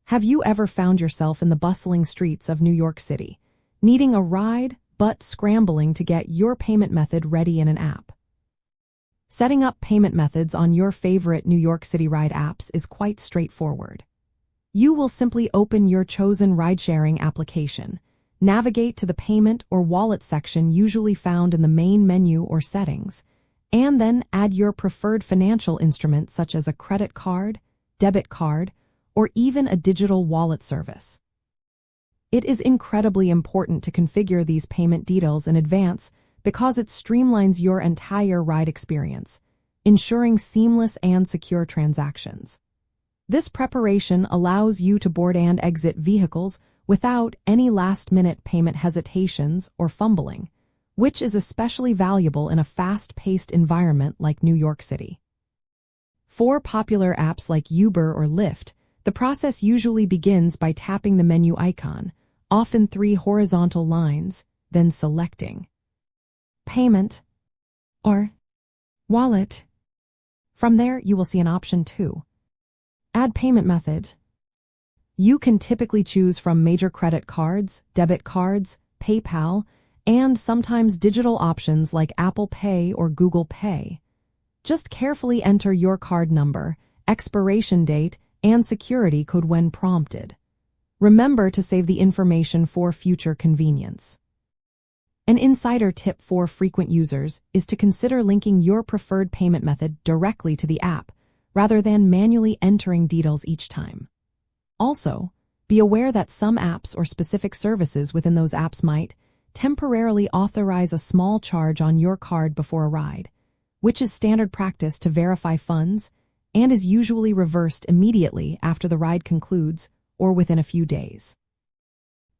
Have you ever found yourself in the bustling streets of New York City, needing a ride but scrambling to get your payment method ready in an app? Setting up payment methods on your favorite New York City ride apps is quite straightforward. You will simply open your chosen ride-sharing application, navigate to the payment or wallet section usually found in the main menu or settings, and then add your preferred financial instrument such as a credit card, debit card, or even a digital wallet service. It is incredibly important to configure these payment details in advance because it streamlines your entire ride experience, ensuring seamless and secure transactions. This preparation allows you to board and exit vehicles without any last-minute payment hesitations or fumbling, which is especially valuable in a fast-paced environment like New York City. For popular apps like Uber or Lyft, the process usually begins by tapping the menu icon, often 3 horizontal lines, then selecting Payment or Wallet. From there, you will see an option to Add payment method. You can typically choose from major credit cards, debit cards, PayPal, and sometimes digital options like Apple Pay or Google Pay. Just carefully enter your card number, expiration date, and security code when prompted. Remember to save the information for future convenience. An insider tip for frequent users is to consider linking your preferred payment method directly to the app, rather than manually entering details each time. Also, be aware that some apps or specific services within those apps might temporarily authorize a small charge on your card before a ride, which is standard practice to verify funds and is usually reversed immediately after the ride concludes or within a few days.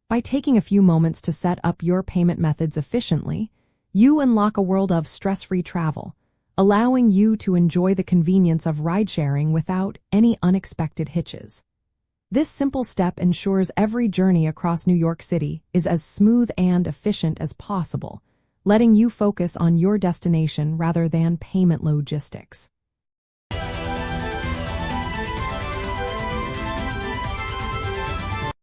By taking a few moments to set up your payment methods efficiently, you unlock a world of stress-free travel, allowing you to enjoy the convenience of ride-sharing without any unexpected hitches. This simple step ensures every journey across New York City is as smooth and efficient as possible, letting you focus on your destination rather than payment logistics.